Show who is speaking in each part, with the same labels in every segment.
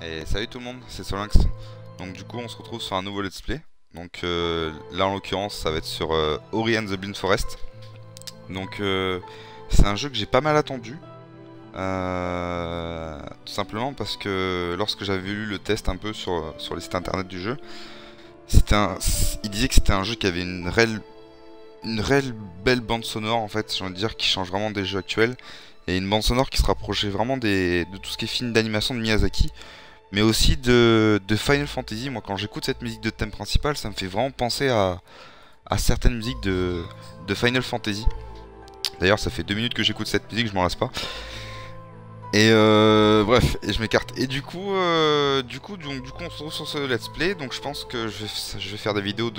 Speaker 1: Et salut tout le monde, c'est Solinx. Donc du coup on se retrouve sur un nouveau let's play. Donc là en l'occurrence ça va être sur Ori and the Blind Forest. Donc c'est un jeu que j'ai pas mal attendu. Tout simplement parce que lorsque j'avais lu le test un peu sur les sites internet du jeu, il disait que c'était un jeu qui avait une réelle belle bande sonore en fait, j'ai envie de dire, qui change vraiment des jeux actuels. Et une bande sonore qui se rapprochait vraiment de tout ce qui est film d'animation de Miyazaki. Mais aussi de Final Fantasy. Moi quand j'écoute cette musique de thème principal, ça me fait vraiment penser à certaines musiques de Final Fantasy. D'ailleurs ça fait 2 minutes que j'écoute cette musique, je m'en lasse pas. Et bref, et je m'écarte. Et du coup on se retrouve sur ce let's play. Donc je pense que je vais faire des vidéos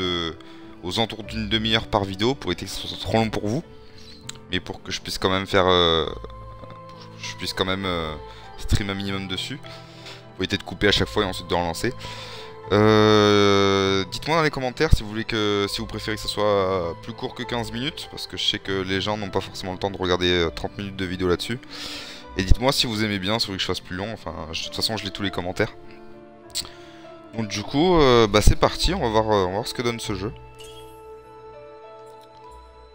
Speaker 1: aux alentours d'une demi-heure par vidéo pour éviter que ce soit trop long pour vous. Mais pour que je puisse quand même faire... stream un minimum dessus. Faut éviter de couper à chaque fois et ensuite de relancer. Dites-moi dans les commentaires si vous préférez que ce soit plus court que 15 minutes, parce que je sais que les gens n'ont pas forcément le temps de regarder 30 minutes de vidéo là-dessus. Et dites-moi si vous aimez bien, si vous voulez que je fasse plus long. Enfin, de toute façon, je lis tous les commentaires. Donc du coup, bah c'est parti. On va voir ce que donne ce jeu.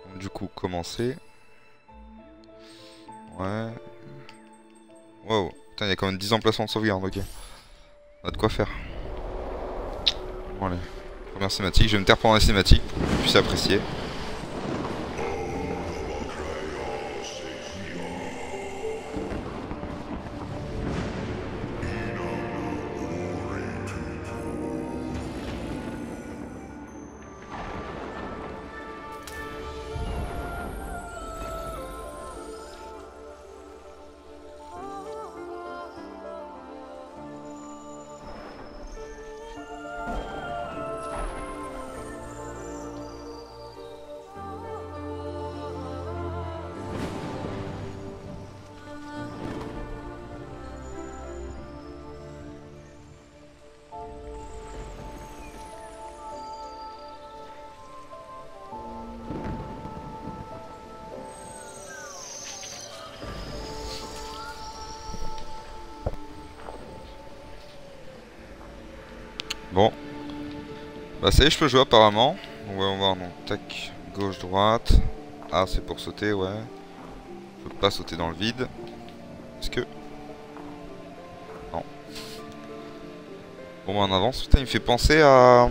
Speaker 1: Donc, du coup, commencer. Ouais. Wow. Putain, il y a quand même 10 emplacements de sauvegarde, ok. On a de quoi faire. Bon allez. Première cinématique, je vais me taire pendant la cinématique pour que vous puissiez apprécier. Bon, bah ça y est, je peux jouer apparemment. Ouais, on va voir, donc tac, gauche, droite. Ah, c'est pour sauter, ouais. Je peux pas sauter dans le vide. Est-ce que... Non. Bon, bah on avance. Putain, il me fait penser à...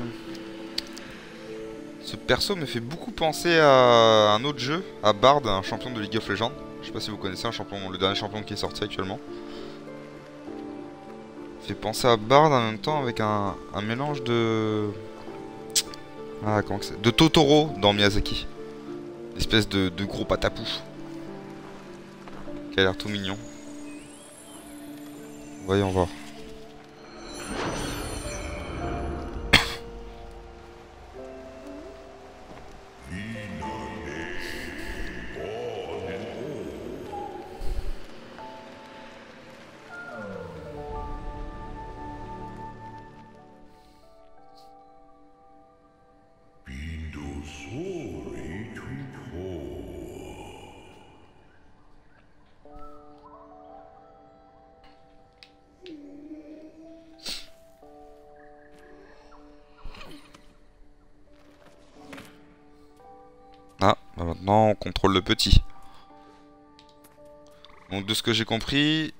Speaker 1: Ce perso me fait beaucoup penser à un autre jeu, à Bard, un champion de League of Legends. Je sais pas si vous connaissez le dernier champion qui est sorti actuellement. Fait penser à Bard en même temps avec un mélange de... Ah, comment que c'est, de Totoro dans Miyazaki. Une espèce de gros patapou. Qui a l'air tout mignon. Voyons voir. Ah, bah maintenant on contrôle le petit. Donc de ce que j'ai compris,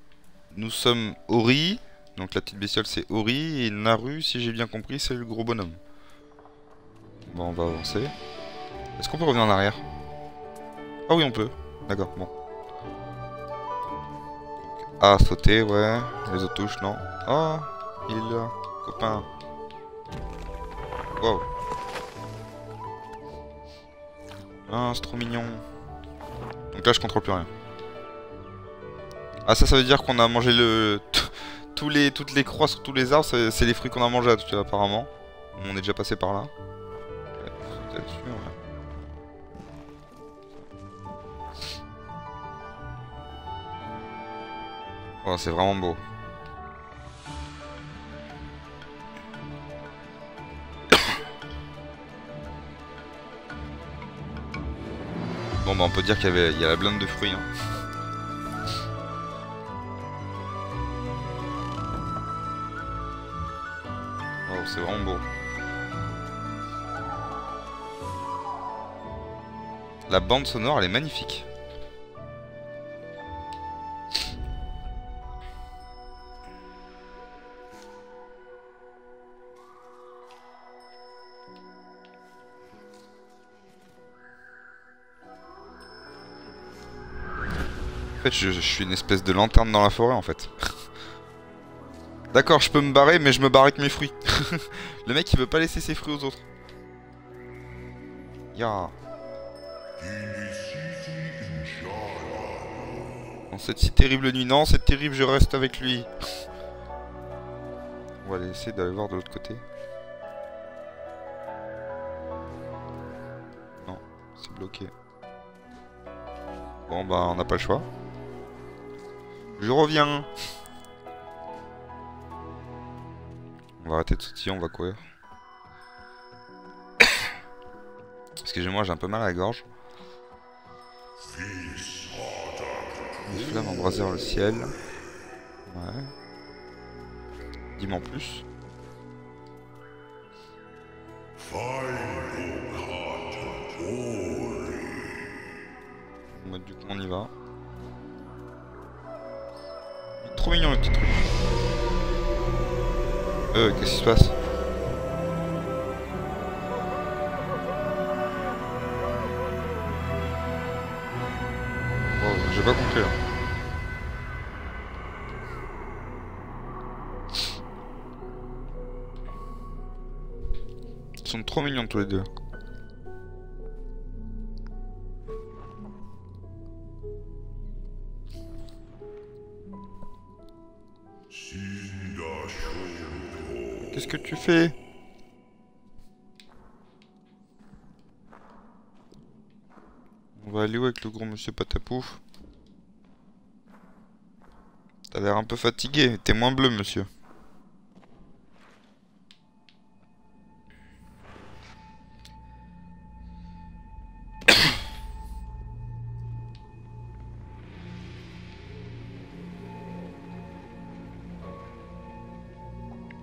Speaker 1: nous sommes Ori. Donc la petite bestiole c'est Ori. Et Naru, si j'ai bien compris, c'est le gros bonhomme. Bon, on va avancer. Est-ce qu'on peut revenir en arrière? Ah oui, on peut. D'accord, bon. Ah, sauter, ouais. Les autres touches, non. Oh, il est là, copain. Wow. Ah, c'est trop mignon. Donc là, je contrôle plus rien. Ah, ça veut dire qu'on a mangé toutes les croix sur tous les arbres, c'est les fruits qu'on a mangés apparemment. On est déjà passé par là. Ouais, dessus, ouais. Oh, c'est vraiment beau. Bon bah on peut dire qu'il y a la blinde de fruits hein. La bande sonore, elle est magnifique. En fait, je suis une espèce de lanterne dans la forêt, en fait. D'accord, je peux me barrer, mais je me barre avec mes fruits. Le mec, il veut pas laisser ses fruits aux autres. Ya. Dans cette si terrible nuit. Non, c'est terrible, je reste avec lui. On va aller essayer d'aller voir de l'autre côté. Non, c'est bloqué. Bon, bah, on n'a pas le choix. Je reviens. On va arrêter de sautiller, on va courir. Excusez-moi, j'ai un peu mal à la gorge. Les flammes embrasèrent le ciel. Ouais. Dis-moi en plus. Bon, du coup, on y va. Il est trop mignon le petit truc. Qu'est-ce qui se passe? Oh, j'ai pas compris là. Ils sont trop mignons tous les deux. Qu'est-ce que tu fais? On va aller où avec le gros monsieur Patapouf? T'as l'air un peu fatigué, t'es moins bleu monsieur.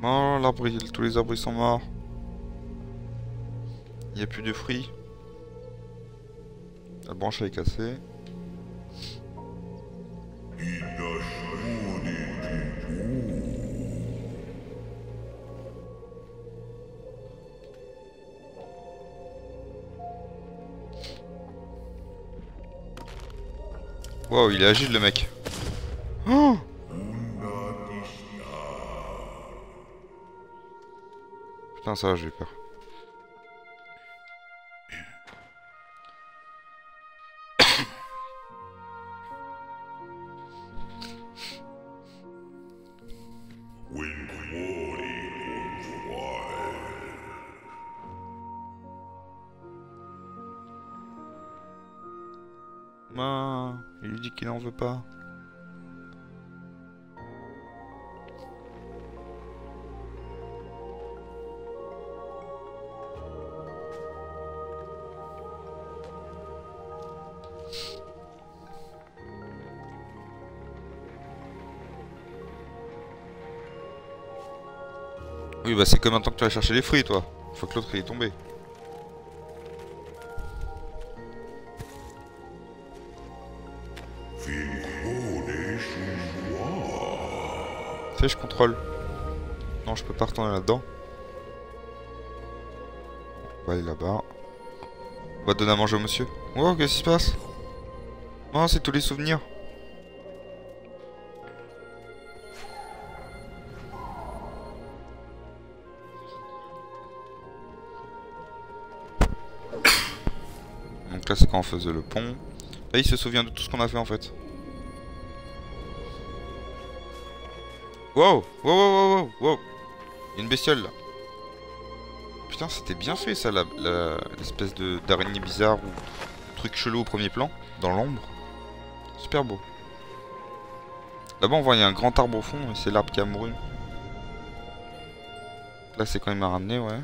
Speaker 1: Oh, l'arbre, tous les arbres ils sont morts. Il n'y a plus de fruits. La branche elle est cassée. Wow, il est agile le mec. Oh, putain, ça va, j'ai eu peur. Ah, il lui dit qu'il en veut pas. Oui, bah c'est comme maintenant que tu vas chercher les fruits, toi. Faut que l'autre il est tombé. C'est, je contrôle. Non, je peux pas retourner là-dedans. On va aller là-bas. On va donner à manger au monsieur. Oh, qu'est-ce qui se passe? Oh, c'est tous les souvenirs. Donc là, c'est quand on faisait le pont. Là, il se souvient de tout ce qu'on a fait en fait. Wow! Wow, wow, wow, wow, wow! Il y a une bestiole là. Putain, c'était bien fait ça, l'espèce d'araignée bizarre ou truc chelou au premier plan, dans l'ombre. Super beau. Là-bas, on voit il y a un grand arbre au fond et c'est l'arbre qui a mouru. Là, c'est quand il m'a ramené, ouais.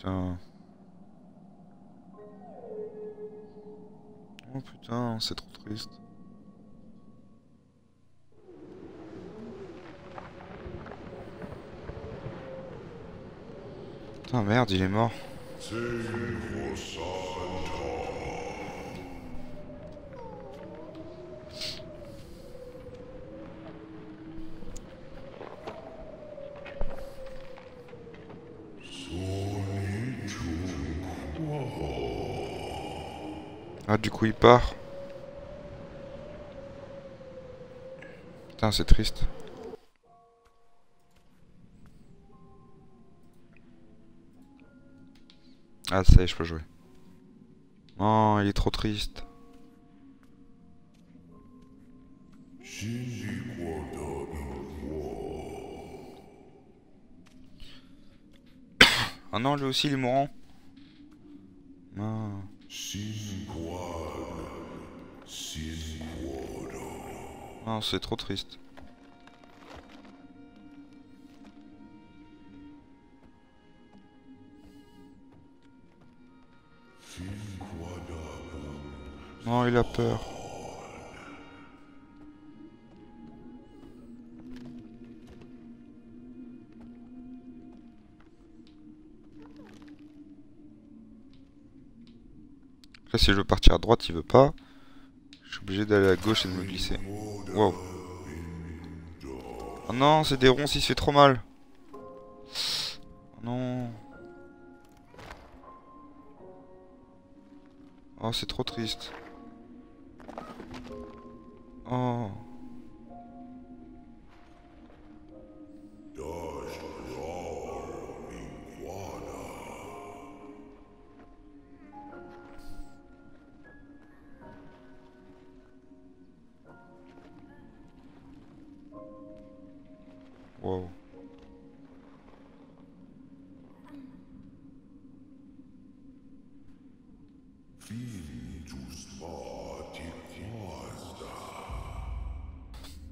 Speaker 1: putain. Oh putain, c'est trop triste. Putain, merde, il est mort. Ah, du coup, il part. Putain, c'est triste. Ah, ça y est, je peux jouer. Oh, il est trop triste. Ah non, lui aussi, il est mourant. Ah, non, c'est trop triste. Non, il a peur. Là, si je veux partir à droite, il veut pas. Je suis obligé d'aller à gauche et de me glisser. Wow. Oh non, c'est des ronces, il se fait trop mal. Oh non. Oh, c'est trop triste. Oh. Wow.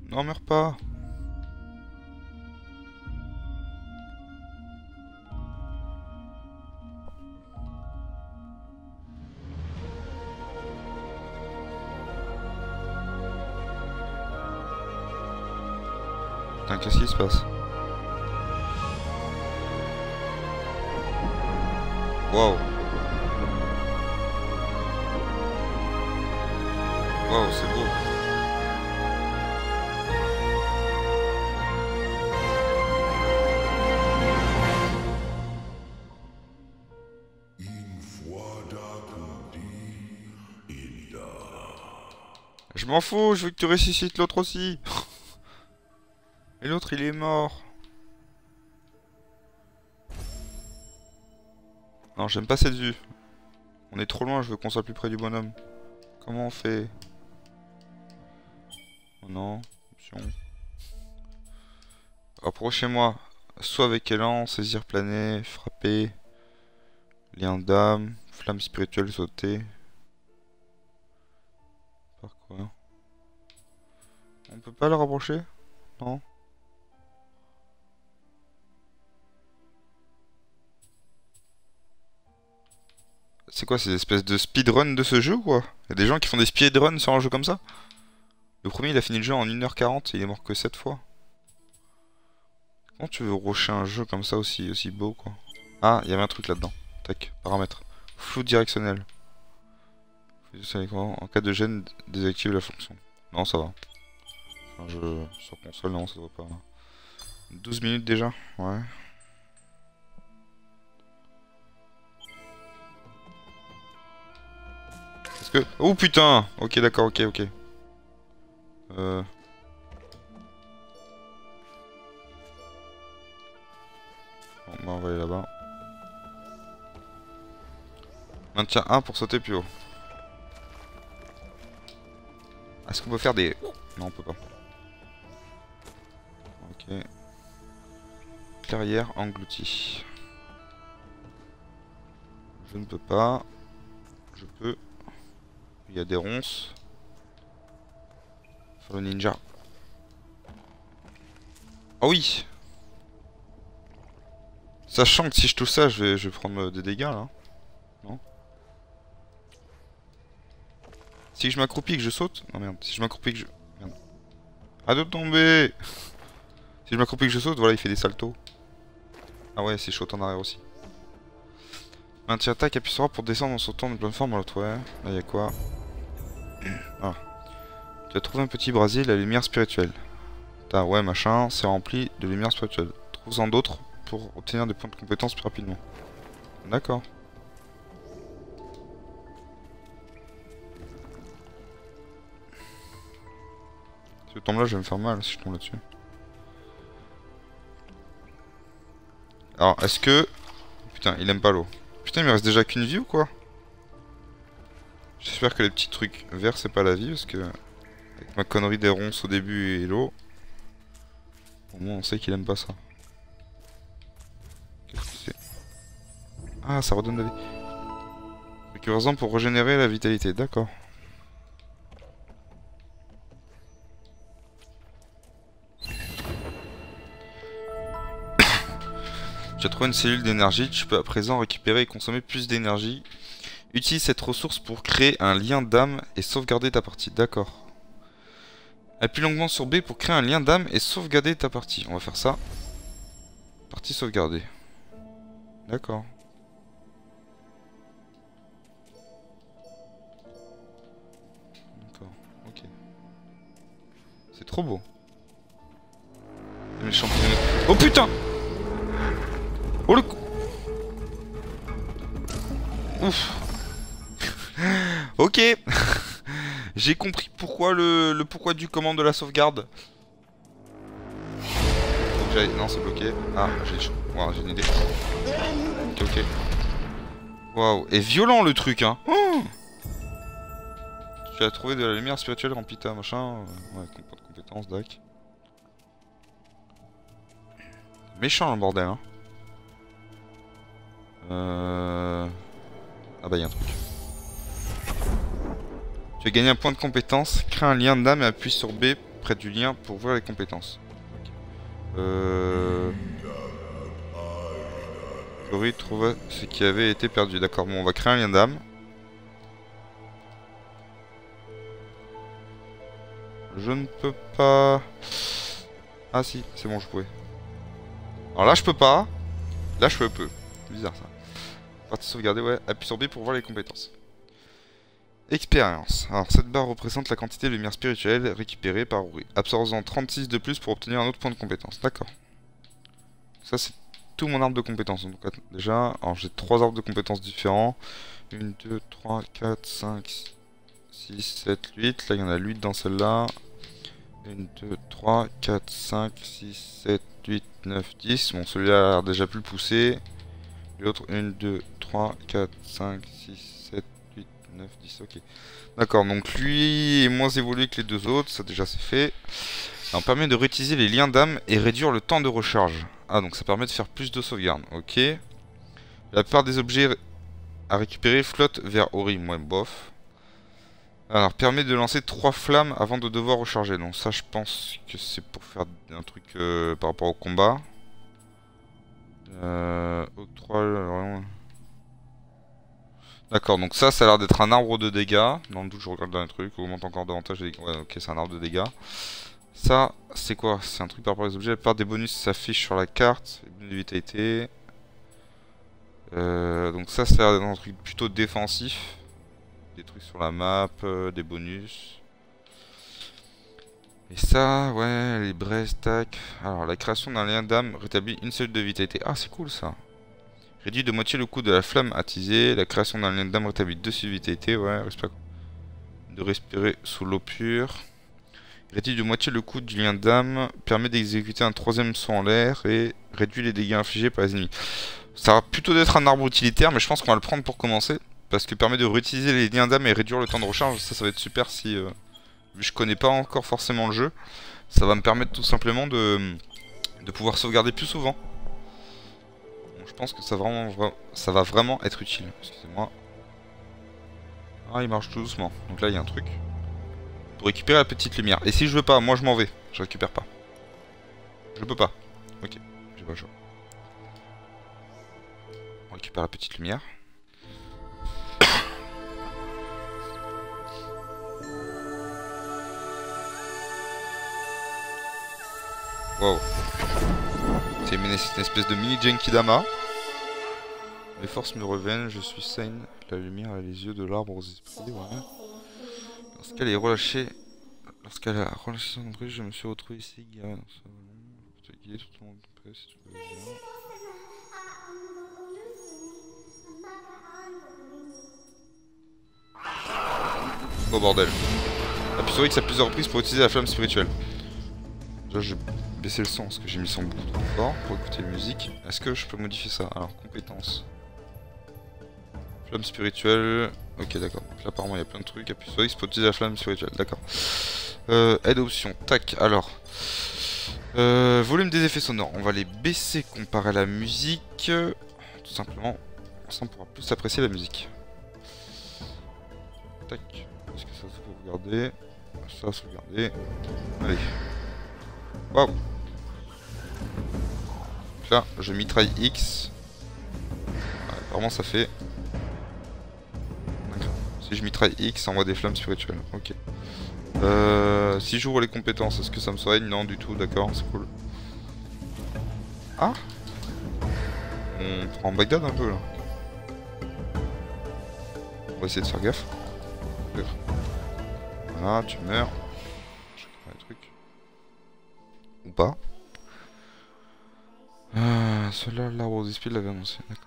Speaker 1: Non, meurs pas. Putain, qu'est-ce qui se passe? Wow. Wow, c'est beau. Je m'en fous, je veux que tu ressuscites l'autre aussi. Et l'autre, il est mort. Non, j'aime pas cette vue. On est trop loin, je veux qu'on soit plus près du bonhomme. Comment on fait? Oh non, option. Approchez-moi. Soit avec élan, saisir, planer, frapper. Lien d'âme, flamme spirituelle, sauter. Par quoi? On peut pas le rapprocher? Non? C'est quoi ces espèces de speedrun de ce jeu ou quoi? Y'a des gens qui font des speedruns sur un jeu comme ça? Le premier il a fini le jeu en 1h40 et il est mort que 7 fois. Comment tu veux rusher un jeu comme ça aussi beau quoi? Ah, il y avait un truc là-dedans. Tac, paramètres. Flou directionnel. En cas de gêne, désactive la fonction. Non, ça va. Un jeu sur console, non, ça doit pas. 12 minutes déjà? Ouais. Est-ce que... Oh putain! Ok, d'accord, ok. Bon, bah on va aller là-bas. Maintien 1 pour sauter plus haut. Est-ce qu'on peut faire des... Non, on peut pas. Ok. Clairière engloutie. Je ne peux pas. Je peux. Il y a des ronces. Follow ninja. Oh oui! Sachant que si je touche ça, je vais prendre des dégâts là. Non? Si je m'accroupis et que je saute... Non merde, si je m'accroupis et que je... Merde. Arrête de tomber. Si je m'accroupis et que je saute, voilà, il fait des saltos. Ah ouais, c'est chaud en arrière aussi. Maintien attaque, appuie sur A pour descendre en sautant de plateforme à l'autre, ouais. Là y'a quoi? Ah. Tu as trouvé un petit brasier, la lumière spirituelle. Ah ouais, machin, c'est rempli de lumière spirituelle. Trouve-en d'autres pour obtenir des points de compétence plus rapidement. D'accord. Si je tombe là, je vais me faire mal si je tombe là-dessus. Alors, est-ce que... Putain, il aime pas l'eau. Putain, il me reste déjà qu'une vie ou quoi? J'espère que les petits trucs verts, c'est pas la vie, parce que... Avec ma connerie des ronces au début et l'eau... Au moins, on sait qu'il aime pas ça. Qu'est-ce que c'est? Ah, ça redonne la vie. Récupère-en pour régénérer la vitalité, d'accord. Tu as trouvé une cellule d'énergie, tu peux à présent récupérer et consommer plus d'énergie. Utilise cette ressource pour créer un lien d'âme et sauvegarder ta partie, d'accord. Appuie longuement sur B pour créer un lien d'âme et sauvegarder ta partie. On va faire ça. Partie sauvegardée. D'accord. D'accord, ok. C'est trop beau. Les champignons. Oh putain! Oh le coup! Ouf! Ok! J'ai compris pourquoi le pourquoi du comment de la sauvegarde. Non, c'est bloqué. Ah, j'ai une idée. Ok, ok. Waouh, et violent le truc, hein! Oh, tu as trouvé de la lumière spirituelle remplie ta machin. Ouais, pas de compétences, dac. Méchant le bordel, hein. Ah bah y'a un truc. Tu as gagné un point de compétence. Crée un lien d'âme et appuie sur B près du lien pour voir les compétences. Laurie trouva ce qui avait été perdu. D'accord, bon, on va créer un lien d'âme. Je ne peux pas... Ah si, c'est bon, je pouvais. Alors là, je peux pas. Là, je peux. Bizarre, ça. Partie sauvegardée, ouais. Appuie sur B pour voir les compétences. Expérience. Alors, cette barre représente la quantité de lumière spirituelle récupérée par Ori. Absorbant 36 de plus pour obtenir un autre point de compétence. D'accord. Ça, c'est tout mon arbre de compétences. Donc, déjà, alors j'ai 3 arbres de compétences différents. 1, 2, 3, 4, 5, 6, 7, 8. Là, il y en a 8 dans celle-là. 1, 2, 3, 4, 5, 6, 7, 8, 9, 10. Bon, celui-là a l'air déjà plus poussé. L'autre, 1, 2, 3, 4, 5, 6, 7, 8, 9, 10. Ok. D'accord, donc lui est moins évolué que les deux autres. Ça, déjà, c'est fait. Alors, on permet de réutiliser les liens d'âme et réduire le temps de recharge. Ah, donc ça permet de faire plus de sauvegarde. Ok. La plupart des objets à récupérer flottent vers Ori. Moi, bof. Alors, permet de lancer 3 flammes avant de devoir recharger. Donc ça, je pense que c'est pour faire un truc par rapport au combat. Octroi... D'accord, donc ça a l'air d'être un arbre de dégâts. Dans le doute, je regarde dans les trucs. Augmente encore davantage les dégâts. Ouais, ok, c'est un arbre de dégâts. Ça, c'est quoi? C'est un truc par rapport aux objets. La plupart des bonus s'affichent sur la carte. Les bonus de vitalité. Donc ça a l'air d'être un truc plutôt défensif. Des trucs sur la map, des bonus. Et ça, ouais, les braises, tac. Alors, la création d'un lien d'âme rétablit une cellule de vitalité. Ah, c'est cool ça. Réduit de moitié le coût de la flamme attisée. La création d'un lien d'âme rétablit 2 cellules de vitalité. Ouais, respect. De respirer sous l'eau pure. Réduit de moitié le coût du lien d'âme. Permet d'exécuter un 3ème saut en l'air. Et réduit les dégâts infligés par les ennemis. Ça va plutôt d'être un arbre utilitaire, mais je pense qu'on va le prendre pour commencer. Parce que permet de réutiliser les liens d'âme et réduire le temps de recharge. Ça va être super si... je connais pas encore forcément le jeu. Ça va me permettre tout simplement de pouvoir sauvegarder plus souvent. Donc, je pense que ça va vraiment être utile. Excusez-moi. Ah, il marche tout doucement. Donc là, il y a un truc. Pour récupérer la petite lumière. Et si je veux pas, moi je m'en vais. Je récupère pas. Je peux pas. Ok, j'ai pas le choix. récupère la petite lumière. Wow. C'est une espèce de mini Genkidama. Les forces me reviennent, je suis saine. La lumière a les yeux de l'arbre aux esprits, voilà. Lorsqu'elle est relâchée... Lorsqu'elle a relâché son emprise, je me suis retrouvé ici, garé dans ce ballon. Je te guider tout le monde de paix, si tout va bien. Oh bordel. Appuie sur X à plusieurs reprises pour utiliser la flamme spirituelle. Déjà je vais baisser le son parce que j'ai mis le son beaucoup trop fort pour écouter la musique. Est-ce que je peux modifier ça? Alors compétences. Flamme spirituelle. Ok d'accord. Donc là apparemment il y a plein de trucs. Appuie sur X pour utiliser la flamme spirituelle. D'accord. Aide option. Tac. Alors. Volume des effets sonores. On va les baisser comparé à la musique. Tout simplement. On pourra plus apprécier la musique. Tac. Est-ce que ça se peut regarder? Ça se regarder. Allez. Waouh. Donc là, je mitraille X. Ouais, apparemment ça fait. D'accord. Si je mitraille X, ça envoie des flammes spirituelles. Ok. Si j'ouvre les compétences, est-ce que ça me soigne? Non du tout, d'accord, c'est cool. Ah. On prend Bagdad un peu là. On va essayer de faire gaffe. Voilà, tu meurs. Je récupère les trucs. Ou pas. Cela, l'arbre aux esprits l'avait annoncé, d'accord.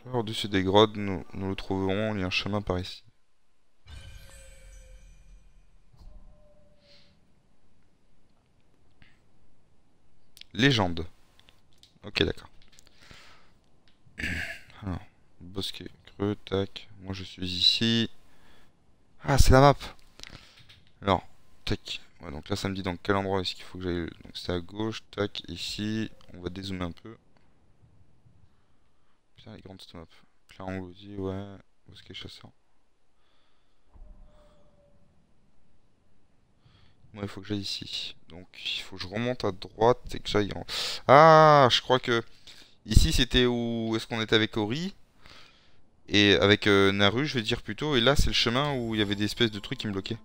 Speaker 1: Là, au-dessus des grottes, nous le trouverons, il y a un chemin par ici. Légende. Ok, d'accord. Alors, bosquet creux, tac. Moi je suis ici. Ah, c'est la map. Alors, tac. Ouais, donc là ça me dit dans quel endroit est-ce qu'il faut que j'aille. Donc c'est à gauche, tac, ici. On va dézoomer un peu. Putain, les grandes cette map. Claire englouti, ouais. Bosquet chasseur. Moi il faut que j'aille ici. Donc il faut que je remonte à droite et que j'aille en... Ah, je crois que... Ici c'était où est-ce qu'on était avec Ori. Et avec Naru, je vais dire plutôt. Et là c'est le chemin où il y avait des espèces de trucs qui me bloquaient.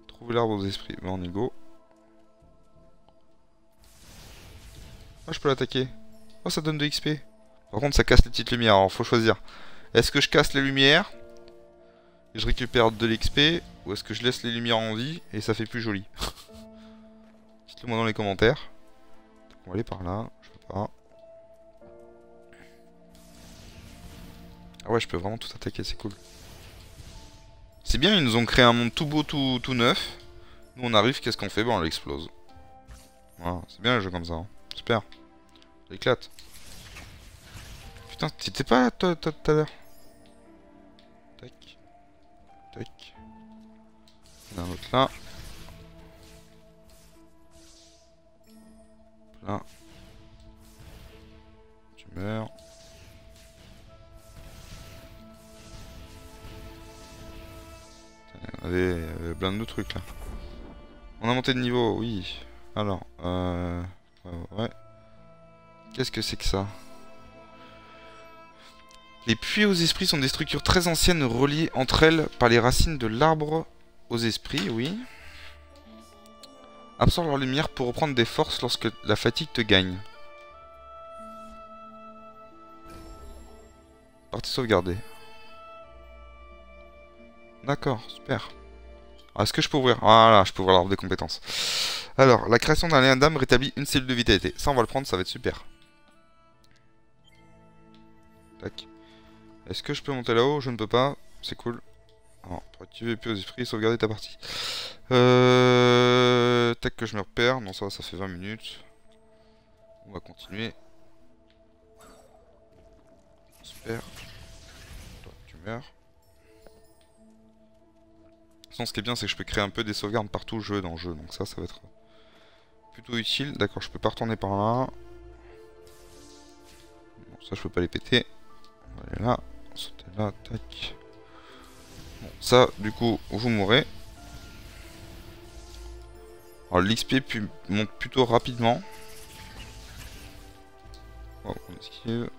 Speaker 1: Trouver l'arbre aux esprits. Bah on y go. Ah, je peux l'attaquer. Oh, ça donne de XP. Par contre, ça casse les petites lumières. Alors, faut choisir. Est-ce que je casse les lumières et je récupère de l'XP, ou est-ce que je laisse les lumières en vie et ça fait plus joli? Dites-le moi dans les commentaires. On va aller par là. Je peux pas. Ah ouais, je peux vraiment tout attaquer. C'est cool. C'est bien, ils nous ont créé un monde tout beau, tout neuf. Nous, on arrive, qu'est-ce qu'on fait? Bah, on l'explose. Voilà, c'est bien les jeux comme ça. Hein. Super. Ça éclate. Putain, t'étais pas là tout à l'heure. Tac. Tac. Il y en a un autre là. Là. Tu meurs. Il y avait plein de trucs là. On a monté de niveau, oui. Alors, ouais. Qu'est-ce que c'est que ça? Les puits aux esprits sont des structures très anciennes reliées entre elles par les racines de l'arbre aux esprits, oui. Absorbe leur lumière pour reprendre des forces lorsque la fatigue te gagne. Partie sauvegardée. D'accord, super. Est-ce que je peux ouvrir? Voilà, je peux ouvrir l'arbre des compétences. Alors, la création d'un lien d'âme rétablit une cellule de vitalité. Ça, on va le prendre, ça va être super. Tac. Est-ce que je peux monter là-haut? Je ne peux pas. C'est cool. Alors, pour activer puis aux esprits, sauvegarder ta partie. Tac, que je me repère. Non, ça fait 20 minutes. On va continuer. Super. Toi, tu meurs. Sinon, ce qui est bien, c'est que je peux créer un peu des sauvegardes partout dans le jeu. Donc ça va être plutôt utile. D'accord, je peux pas retourner par là. Bon, ça, je peux pas les péter. On va aller là. Sauter là, tac. Bon, ça, du coup, vous mourrez. Alors, l'XP monte plutôt rapidement. Oh, on esquive.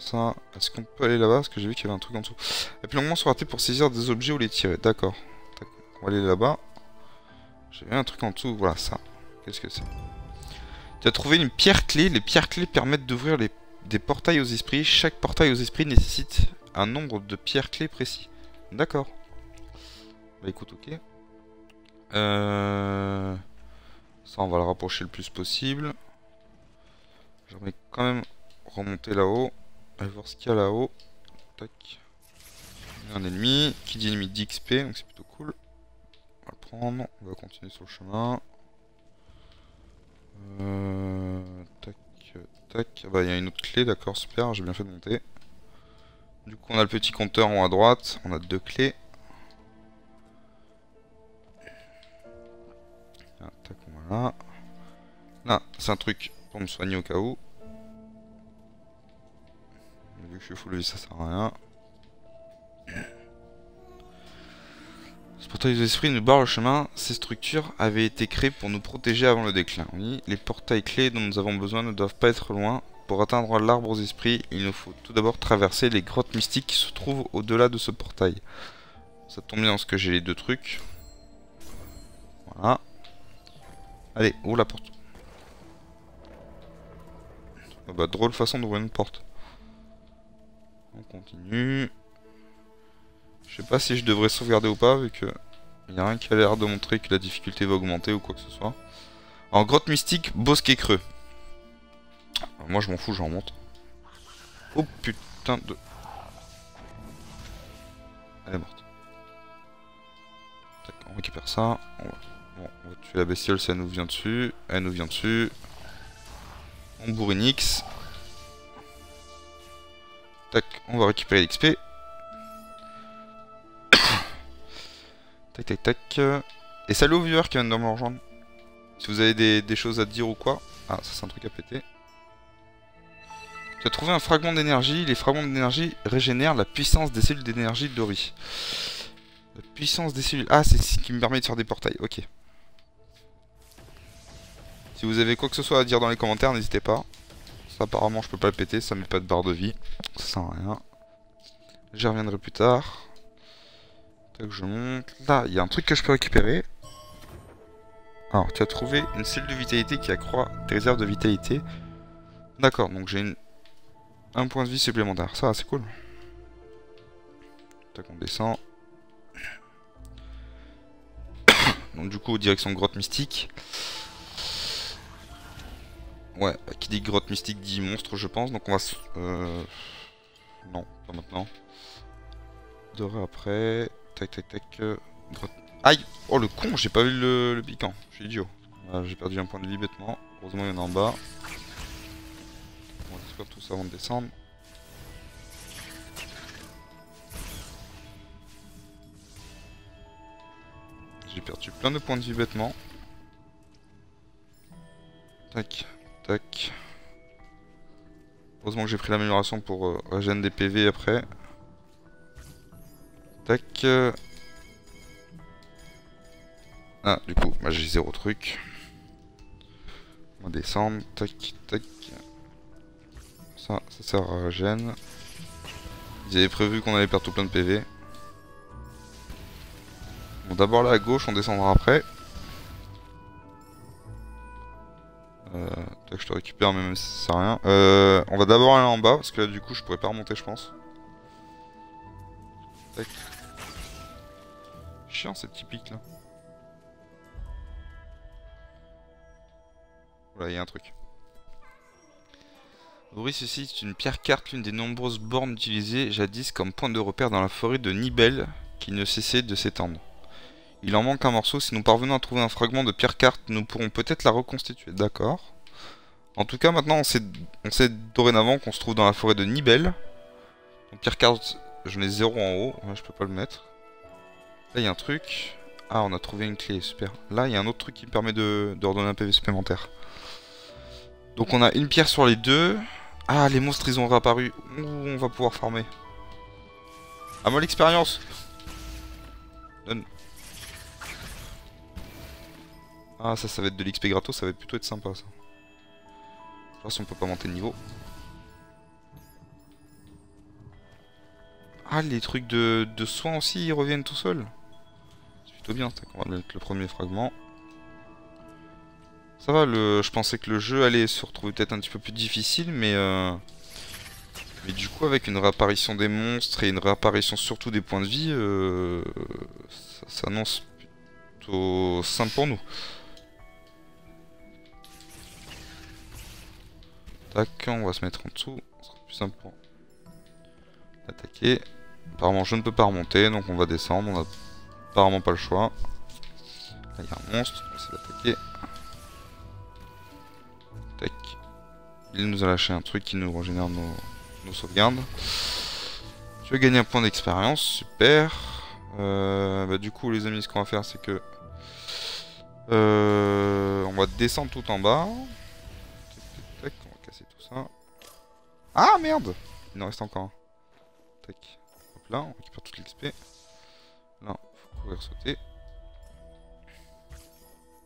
Speaker 1: Ça, est-ce qu'on peut aller là-bas? Parce que j'ai vu qu'il y avait un truc en dessous. Appuie longuement sur AT pour saisir des objets ou les tirer. D'accord. On va aller là-bas. J'ai vu un truc en dessous. Voilà, ça. Qu'est-ce que c'est? Tu as trouvé une pierre clé. Les pierres clés permettent d'ouvrir des portails aux esprits. Chaque portail aux esprits nécessite un nombre de pierres clés précis. D'accord. Bah écoute, ok. Ça, on va le rapprocher le plus possible. J'aimerais quand même remonter là-haut. Aller voir ce qu'il y a là-haut. Tac. Il y a un ennemi. Qui dit ennemi dit XP, donc c'est plutôt cool. On va le prendre. On va continuer sur le chemin. Tac, tac. Ah bah il y a une autre clé, d'accord, super, j'ai bien fait de monter. Du coup on a le petit compteur en haut à droite, on a 2 clés. Ah, tac, voilà. Là, c'est un truc pour me soigner au cas où. Vu que je suis full vie, ça sert à rien. Ce portail des esprits nous barre le chemin. Ces structures avaient été créées pour nous protéger avant le déclin. Oui, les portails clés dont nous avons besoin ne doivent pas être loin. Pour atteindre l'arbre aux esprits, il nous faut tout d'abord traverser les grottes mystiques qui se trouvent au-delà de ce portail. Ça tombe bien parce que j'ai les 2 trucs. Voilà. Allez, ouvre la porte. Oh bah, drôle façon d'ouvrir une porte. On continue. Je sais pas si je devrais sauvegarder ou pas, vu que il n'y a rien qui a l'air de montrer que la difficulté va augmenter ou quoi que ce soit. En grotte mystique, bosquet creux. Alors, moi je m'en fous, j'en monte. Oh putain de... Elle est morte. Tac, on récupère ça. Bon, on va tuer la bestiole si elle nous vient dessus. Elle nous vient dessus. On bourrine X. Tac, on va récupérer l'XP. Tac, tac, tac. Et salut aux viewers qui viennent de me rejoindre. Si vous avez des choses à dire ou quoi. Ah, ça c'est un truc à péter. Tu as trouvé un fragment d'énergie. Les fragments d'énergie régénèrent la puissance des cellules d'énergie d'Ori. La puissance des cellules... Ah, c'est ce qui me permet de faire des portails. Ok. Si vous avez quoi que ce soit à dire dans les commentaires, n'hésitez pas. Ça apparemment je peux pas le péter, ça met pas de barre de vie. Ça sert à rien. J'y reviendrai plus tard. Tac, je monte. Là, il y a un truc que je peux récupérer. Alors, tu as trouvé une cellule de vitalité qui accroît tes réserves de vitalité. D'accord, donc j'ai un point de vie supplémentaire. Ça, c'est cool. Tac, on descend. Donc du coup, direction grotte mystique. Ouais, qui dit grotte mystique dit monstre, je pense. Donc on va... Non, pas maintenant. Doré après. Tac, tac, tac. Grotte... Aïe! Oh le con, j'ai pas vu le piquant. Je suis idiot. J'ai perdu un point de vie bêtement. Heureusement, il y en a en bas. On va détruire tout ça avant de descendre. J'ai perdu plein de points de vie bêtement. Tac, tac. Heureusement que j'ai pris l'amélioration pour régénérer des PV après. Tac. Ah, du coup, bah, j'ai 0 truc. On va descendre. Tac, tac. Ça sert à régène. Ils avaient prévu qu'on allait perdre tout plein de PV. Bon, d'abord là à gauche, on descendra après. Tac, je te récupère, même si ça sert à rien. On va d'abord aller en bas, parce que là, du coup, je pourrais pas remonter, je pense. Tac. Chiant, cette typique là. Voilà, il y a un truc. Ori, ceci est une pierre carte, l'une des nombreuses bornes utilisées jadis comme point de repère dans la forêt de Nibel, qui ne cessait de s'étendre. Il en manque un morceau, si nous parvenons à trouver un fragment de pierre carte, nous pourrons peut-être la reconstituer. D'accord. En tout cas, maintenant, on sait dorénavant qu'on se trouve dans la forêt de Nibel. Donc, pierre carte, je mets 0 en haut. Ouais, je peux pas le mettre. Là, il y a un truc. Ah, on a trouvé une clé, super. Là, il y a un autre truc qui me permet de redonner un PV supplémentaire. Donc, on a une pierre sur les deux. Ah, les monstres, ils ont réapparu. Ouh, on va pouvoir farmer. À moi l'expérience. Donne. Ah, ça va être de l'XP gratos, ça va plutôt être sympa, ça. Je sais pas si on peut pas monter de niveau. Ah, les trucs de soins aussi, ils reviennent tout seuls. C'est plutôt bien, on va mettre le premier fragment. Ça va, je pensais que le jeu allait se retrouver peut-être un petit peu plus difficile, mais du coup, avec une réapparition des monstres et une réapparition surtout des points de vie, ça s'annonce plutôt simple pour nous. Tac, on va se mettre en dessous, ce sera plus simple pour attaquer. Apparemment, je ne peux pas remonter, donc on va descendre, on a apparemment pas le choix. Là, il y a un monstre, on va essayer d'attaquer. Tac. Il nous a lâché un truc qui nous régénère nos sauvegardes. Je vais gagner un point d'expérience, super. Bah, du coup, les amis, ce qu'on va faire, c'est que on va descendre tout en bas. Tac, tac, on va casser tout ça. Ah merde! Il en reste encore un. Tac. Hop là, on récupère toute l'XP. Là, faut courir sauter.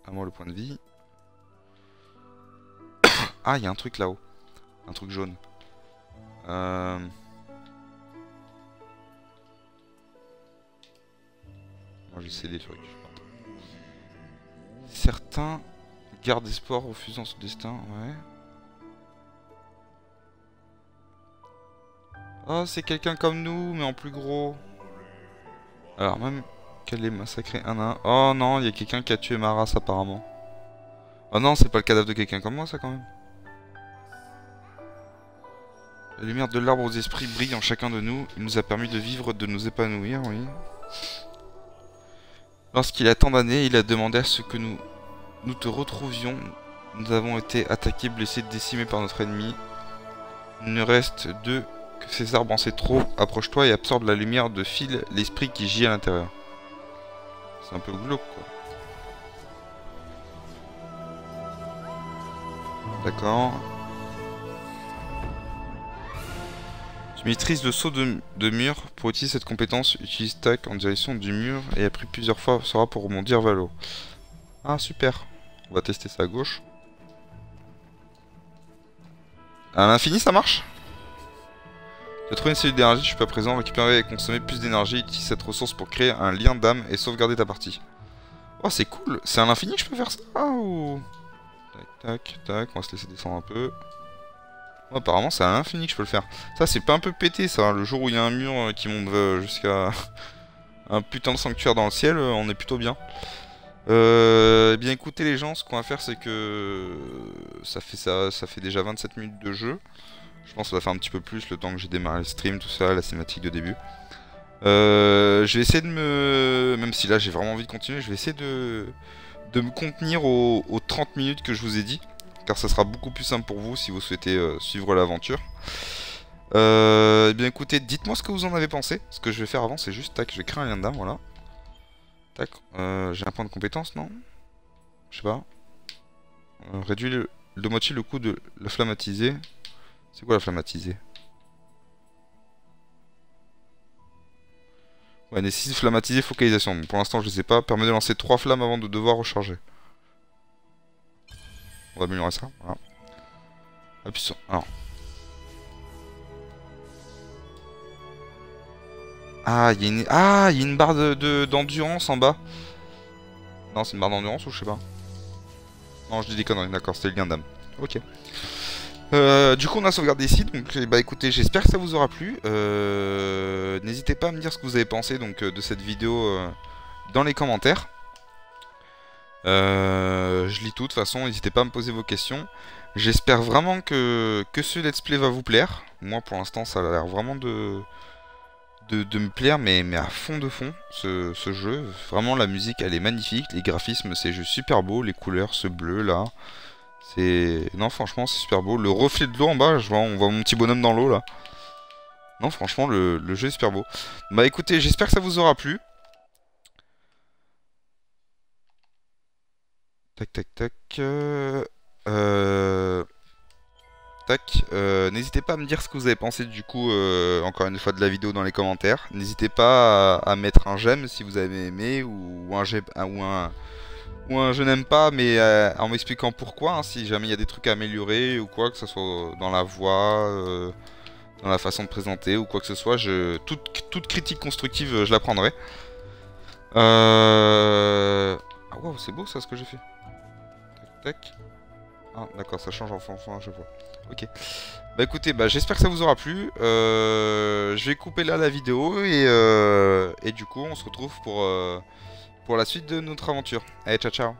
Speaker 1: À moi le point de vie. Ah, il y a un truc là-haut. Un truc jaune. Moi j'essaie des trucs. Certains gardent espoir refusant ce destin, ouais. Oh, c'est quelqu'un comme nous, mais en plus gros. Alors même qu'elle est massacrée un à un. Oh non, il y a quelqu'un qui a tué ma race apparemment. Oh non, c'est pas le cadavre de quelqu'un comme moi ça quand même. La lumière de l'arbre aux esprits brille en chacun de nous. Il nous a permis de vivre, de nous épanouir, oui. Lorsqu'il a tant d'années, il a demandé à ce que nous te retrouvions. Nous avons été attaqués, blessés, décimés par notre ennemi. Il ne reste d'eux que ces arbres ancêtraux. Approche-toi et absorbe la lumière de fil l'esprit qui gît à l'intérieur. C'est un peu glauque quoi. D'accord. Tu maîtrises le saut de mur. Pour utiliser cette compétence, utilise tac en direction du mur et après plusieurs fois sera pour rebondir vers l'eau. Ah super. On va tester ça à gauche. À l'infini ça marche? Tu as trouvé une cellule d'énergie, je suis pas présent, récupérer et consommer plus d'énergie, utilise cette ressource pour créer un lien d'âme et sauvegarder ta partie. Oh c'est cool, c'est à l'infini que je peux faire ça ou... Tac tac tac, on va se laisser descendre un peu. Oh, apparemment c'est à l'infini que je peux le faire. Ça c'est pas un peu pété ça, le jour où il y a un mur qui monte jusqu'à un putain de sanctuaire dans le ciel, on est plutôt bien. Eh bien écoutez les gens, ce qu'on va faire c'est que ça fait déjà 27 minutes de jeu. Je pense que ça va faire un petit peu plus le temps que j'ai démarré le stream, tout ça, la cinématique de début. Je vais essayer de me... Même si là j'ai vraiment envie de continuer, je vais essayer de me contenir aux 30 minutes que je vous ai dit. Car ça sera beaucoup plus simple pour vous si vous souhaitez suivre l'aventure. Eh bien écoutez, dites-moi ce que vous en avez pensé. Ce que je vais faire avant c'est juste, tac, je vais créer un lien d'âme, voilà. Tac, j'ai un point de compétence, non? Je sais pas. Réduit de moitié le coût de la flammatisée. C'est quoi la flammatisée? Ouais, nécessite flammatisée focalisation. Bon, pour l'instant, je sais pas. Permet de lancer 3 flammes avant de devoir recharger. On va améliorer ça. Voilà. Appuie sur... Alors. Ah, il y a une barre d'endurance en bas. Non, c'est une barre d'endurance ou je sais pas. Non, je dis des conneries. D'accord, c'était le lien d'âme. Ok. Du coup on a sauvegardé ici, donc bah écoutez, j'espère que ça vous aura plu. N'hésitez pas à me dire ce que vous avez pensé donc, de cette vidéo dans les commentaires. Je lis tout de toute façon, n'hésitez pas à me poser vos questions. J'espère vraiment que ce let's play va vous plaire. Moi pour l'instant ça a l'air vraiment de me plaire, mais à fond de fond ce jeu. Vraiment la musique elle est magnifique, les graphismes c'est juste super beau, les couleurs, ce bleu là. Non franchement c'est super beau. Le reflet de l'eau en bas, on voit mon petit bonhomme dans l'eau là. Non franchement le jeu est super beau. Bah écoutez, j'espère que ça vous aura plu. Tac tac tac. Tac. N'hésitez pas à me dire ce que vous avez pensé du coup encore une fois de la vidéo dans les commentaires. N'hésitez pas à mettre un j'aime si vous avez aimé ou un je n'aime pas, mais en m'expliquant pourquoi, hein, si jamais il y a des trucs à améliorer ou quoi, que ce soit dans la voix, dans la façon de présenter ou quoi que ce soit. Toute critique constructive, je la prendrai. Ah waouh, c'est beau ça ce que j'ai fait. Tac, tac. Ah d'accord, ça change enfin, je vois. Ok. Bah écoutez, bah, j'espère que ça vous aura plu. Je vais couper là la vidéo et du coup on se retrouve pour la suite de notre aventure. Allez, ciao ciao.